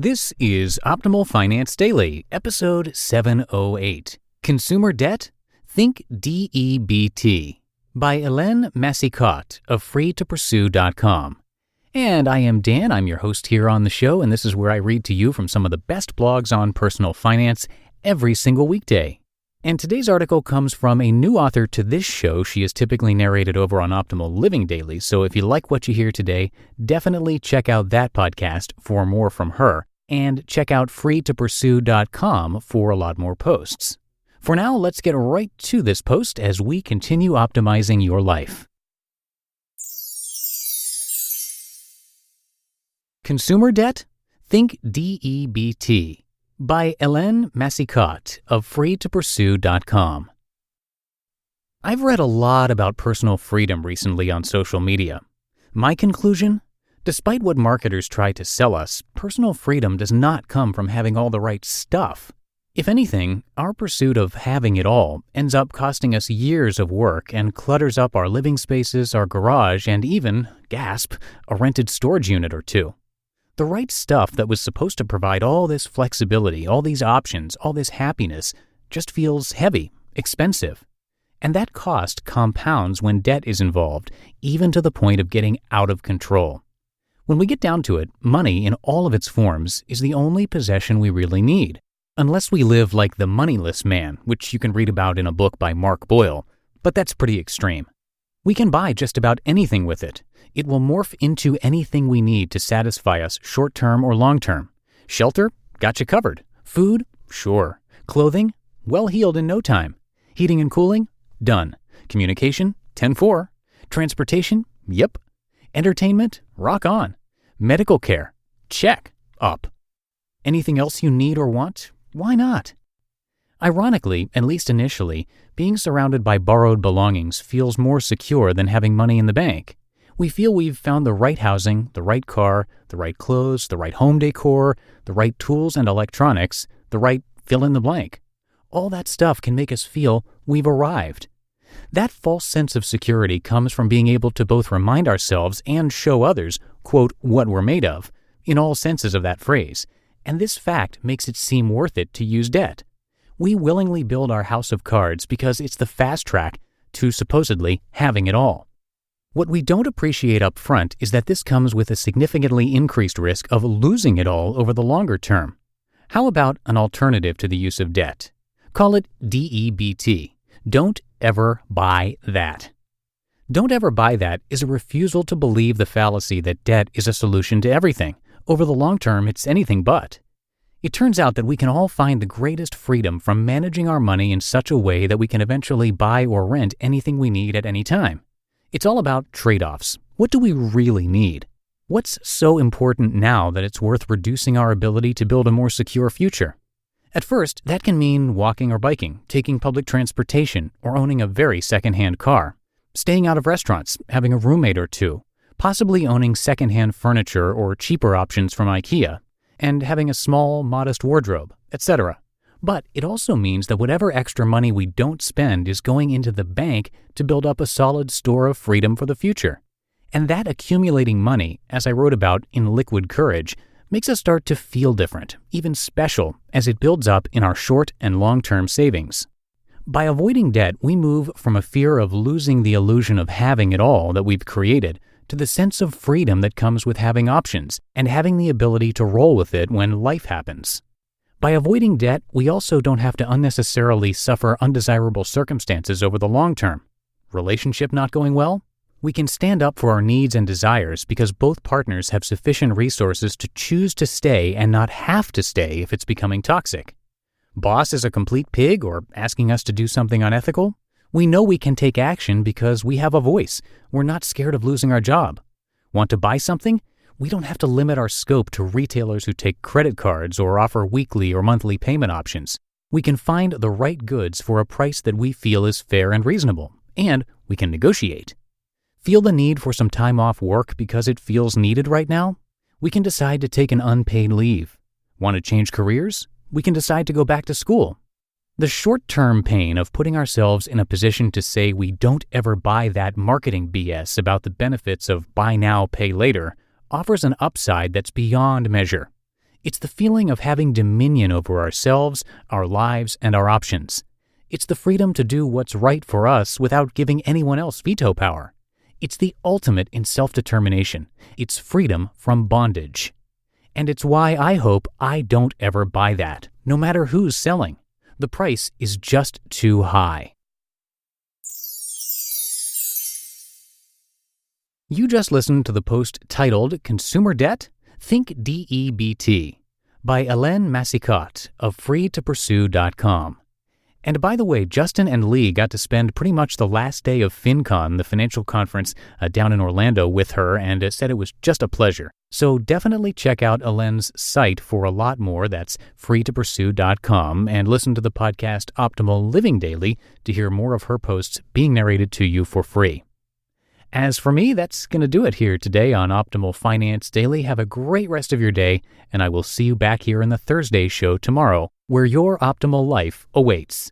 This is Optimal Finance Daily, episode 708. Consumer Debt? Think D.E.B.T. by Helene Massicotte of freetopursue.com. And I am Dan, I'm your host here on the show, and this is where I read to you from some of the best blogs on personal finance every single weekday. And today's article comes from a new author to this show. She is typically narrated over on Optimal Living Daily, so if you like what you hear today, definitely check out that podcast for more from her, and check out freetopursue.com for a lot more posts. For now, let's get right to this post as we continue optimizing your life. Consumer Debt? Think D.E.B.T. by Helene Massicotte of freetopursue.com. I've read a lot about personal freedom recently on social media. My conclusion? Despite what marketers try to sell us, personal freedom does not come from having all the right stuff. If anything, our pursuit of having it all ends up costing us years of work and clutters up our living spaces, our garage, and even, gasp, a rented storage unit or two. The right stuff that was supposed to provide all this flexibility, all these options, all this happiness, just feels heavy, expensive. And that cost compounds when debt is involved, even to the point of getting out of control. When we get down to it, money in all of its forms is the only possession we really need, unless we live like the moneyless man, which you can read about in a book by Mark Boyle, but that's pretty extreme. We can buy just about anything with it. It will morph into anything we need to satisfy us short-term or long-term. Shelter? Got you covered. Food? Sure. Clothing? Well healed in no time. Heating and cooling? Done. Communication? 10-4. Transportation? Yep. Entertainment? Rock on. Medical care? Check. Up. Anything else you need or want? Why not? Ironically, at least initially, being surrounded by borrowed belongings feels more secure than having money in the bank. We feel we've found the right housing, the right car, the right clothes, the right home decor, the right tools and electronics, the right fill in the blank. All that stuff can make us feel we've arrived. That false sense of security comes from being able to both remind ourselves and show others, quote, what we're made of, in all senses of that phrase, and this fact makes it seem worth it to use debt. We willingly build our house of cards because it's the fast track to supposedly having it all. What we don't appreciate up front is that this comes with a significantly increased risk of losing it all over the longer term. How about an alternative to the use of debt? Call it D.E.B.T. Don't ever buy that. Don't ever buy that is a refusal to believe the fallacy that debt is a solution to everything. Over the long term, it's anything but. It turns out that we can all find the greatest freedom from managing our money in such a way that we can eventually buy or rent anything we need at any time. It's all about trade-offs. What do we really need? What's so important now that it's worth reducing our ability to build a more secure future? At first, that can mean walking or biking, taking public transportation, or owning a very second-hand car, staying out of restaurants, having a roommate or two, possibly owning second-hand furniture or cheaper options from IKEA, and having a small, modest wardrobe, etc. But it also means that whatever extra money we don't spend is going into the bank to build up a solid store of freedom for the future. And that accumulating money, as I wrote about in Liquid Courage, makes us start to feel different, even special, as it builds up in our short and long-term savings. By avoiding debt, we move from a fear of losing the illusion of having it all that we've created to the sense of freedom that comes with having options and having the ability to roll with it when life happens. By avoiding debt, we also don't have to unnecessarily suffer undesirable circumstances over the long term. Relationship not going well? We can stand up for our needs and desires because both partners have sufficient resources to choose to stay and not have to stay if it's becoming toxic. Boss is a complete pig or asking us to do something unethical? We know we can take action because we have a voice. We're not scared of losing our job. Want to buy something? We don't have to limit our scope to retailers who take credit cards or offer weekly or monthly payment options. We can find the right goods for a price that we feel is fair and reasonable, and we can negotiate. Feel the need for some time off work because it feels needed right now? We can decide to take an unpaid leave. Want to change careers? We can decide to go back to school. The short-term pain of putting ourselves in a position to say we don't ever buy that marketing BS about the benefits of buy now, pay later offers an upside that's beyond measure. It's the feeling of having dominion over ourselves, our lives, and our options. It's the freedom to do what's right for us without giving anyone else veto power. It's the ultimate in self-determination. It's freedom from bondage. And it's why I hope I don't ever buy that, no matter who's selling. The price is just too high. You just listened to the post titled Consumer Debt? Think D.E.B.T. by Helene Massicotte of freetopursue.com. And by the way, Justin and Lee got to spend pretty much the last day of FinCon, the financial conference down in Orlando, with her, and said it was just a pleasure. So definitely check out Helene's site for a lot more. That's freetopursue.com, and listen to the podcast Optimal Living Daily to hear more of her posts being narrated to you for free. As for me, that's going to do it here today on Optimal Finance Daily. Have a great rest of your day, and I will see you back here in the Thursday show tomorrow, where your optimal life awaits.